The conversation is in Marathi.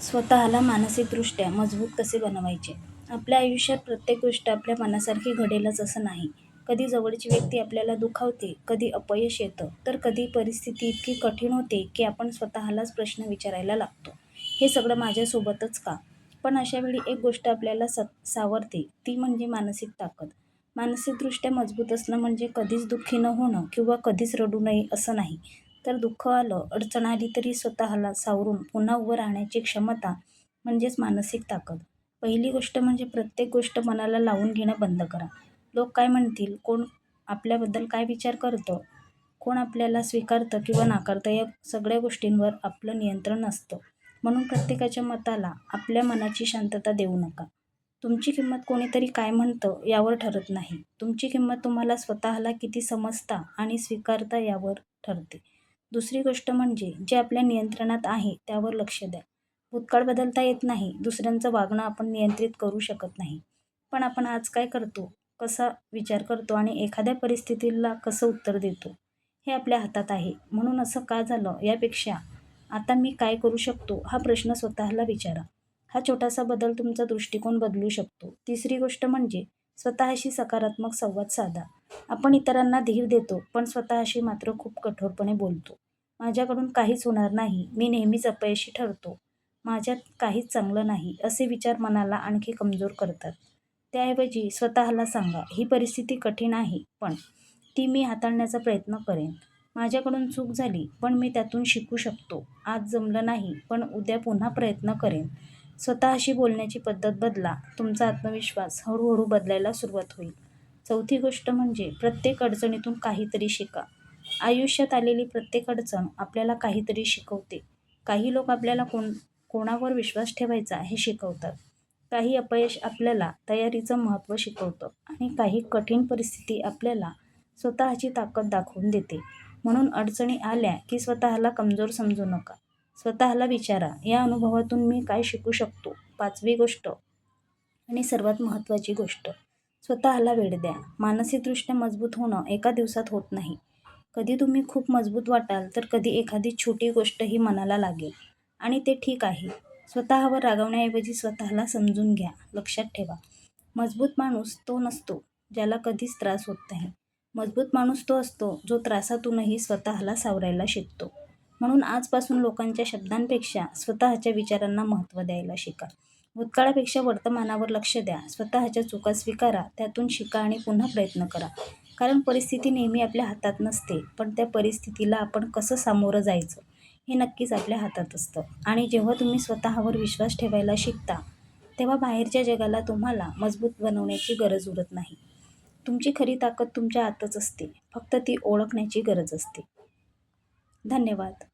स्वतःला मानसिकदृष्ट्या मजबूत कसे बनवायचे? आपल्या आयुष्यात प्रत्येक गोष्ट आपल्या मनासारखी घडेलच असं नाही. कधी जवळची व्यक्ती आपल्याला दुखावते, कधी अपयश येतं, तर कधी परिस्थिती इतकी कठीण होते की आपण स्वतःलाच प्रश्न विचारायला लागतो. हे सगळं माझ्यासोबतच का? पण अशावेळी एक गोष्ट आपल्याला सावरते, ती म्हणजे मानसिक ताकद. मानसिकदृष्ट्या मजबूत असणं म्हणजे कधीच दुःखी न होणं किंवा कधीच रडू नये असं नाही. तर दुःख आलं, अडचण आली तरी स्वतःला सावरून पुन्हा उभं राहण्याची क्षमता म्हणजेच मानसिक ताकद. पहिली गोष्ट म्हणजे प्रत्येक गोष्ट मनाला लावून घेणं बंद करा. लोक काय म्हणतील, कोण आपल्याबद्दल काय विचार करतं, कोण आपल्याला स्वीकारतं किंवा नाकारतं, या सगळ्या गोष्टींवर आपलं नियंत्रण नसतं. म्हणून प्रत्येकाच्या मताला आपल्या मनाची शांतता देऊ नका. तुमची किंमत कोणीतरी काय म्हणतं यावर ठरत नाही. तुमची किंमत तुम्हाला स्वतःला किती समजता आणि स्वीकारता यावर ठरते. दुसरी गोष्ट म्हणजे जे आपल्या नियंत्रणात आहे त्यावर लक्ष द्या. भूतकाळ बदलता येत नाही, दुसऱ्यांचं वागणं आपण नियंत्रित करू शकत नाही. पण आपण आज काय करतो, कसा विचार करतो आणि एखाद्या परिस्थितीला कसं उत्तर देतो, हे आपल्या हातात आहे. म्हणून असं का झालं यापेक्षा आता मी काय करू शकतो हा प्रश्न स्वतःला विचारा. हा छोटासा बदल तुमचा दृष्टिकोन बदलू शकतो. तिसरी गोष्ट म्हणजे स्वतःशी सकारात्मक संवाद साधा. आपण इतरांना धीर देतो, पण स्वतःशी मात्र खूप कठोरपणे बोलतो. माझ्याकडून काहीच होणार नाही, मी नेहमीच अपयशी ठरतो, माझ्यात काहीच चांगलं नाही, असे विचार मनाला आणखी कमजोर करतात. त्याऐवजी स्वतःला सांगा, ही परिस्थिती कठीण आहे, पण ती मी हाताळण्याचा प्रयत्न करेन. माझ्याकडून चूक झाली, पण मी त्यातून शिकू शकतो. आज जमलं नाही, पण उद्या पुन्हा प्रयत्न करेन. स्वतःशी बोलण्याची पद्धत बदला, तुमचा आत्मविश्वास हळूहळू बदलायला सुरुवात होईल. चौथी गोष्ट म्हणजे प्रत्येक अडचणीतून काहीतरी शिका. आयुष्यात आलेली प्रत्येक अडचण आपल्याला काहीतरी शिकवते. काही लोक आपल्याला कोणावर विश्वास ठेवायचा हे शिकवतात. काही अपयश आपल्याला तयारीचं महत्त्व शिकवतं आणि काही कठीण परिस्थिती आपल्याला स्वतःची ताकद दाखवून देते. म्हणून अडचणी आल्या की स्वतःला कमजोर समजू नका. स्वतःला विचारा, या अनुभवातून मी काय शिकू शकतो? पाचवी गोष्ट आणि सर्वात महत्त्वाची गोष्ट, स्वतःला वेळ द्या. मानसिकदृष्ट्या मजबूत होणं एका दिवसात होत नाही. कधी तुम्ही खूप मजबूत वाटाल, तर कधी एखादी छोटी गोष्टही मनाला लागेल आणि ते ठीक आहे. स्वतःवर रागवण्याऐवजी स्वतःला समजून घ्या. लक्षात ठेवा, मजबूत माणूस तो नसतो ज्याला कधीच त्रास होत नाही. मजबूत माणूस तो असतो जो त्रासातूनही स्वतःला सावरायला शिकतो. म्हणून आजपासून लोकांच्या शब्दांपेक्षा स्वतःच्या विचारांना महत्त्व द्यायला शिका. भूतकाळापेक्षा वर्तमानावर लक्ष द्या. स्वतःच्या चुका स्वीकारा, त्यातून शिका आणि पुन्हा प्रयत्न करा. कारण परिस्थिती नेहमी आपल्या हातात नसते, पण त्या परिस्थितीला आपण कसं सामोरं जायचं हे नक्कीच आपल्या हातात असतं. आणि जेव्हा तुम्ही स्वतःवर विश्वास ठेवायला शिकता, तेव्हा बाहेरच्या जगाला तुम्हाला मजबूत बनवण्याची गरज उरत नाही. तुमची खरी ताकद तुमच्या आतच असते, फक्त ती ओळखण्याची गरज असते. धन्यवाद.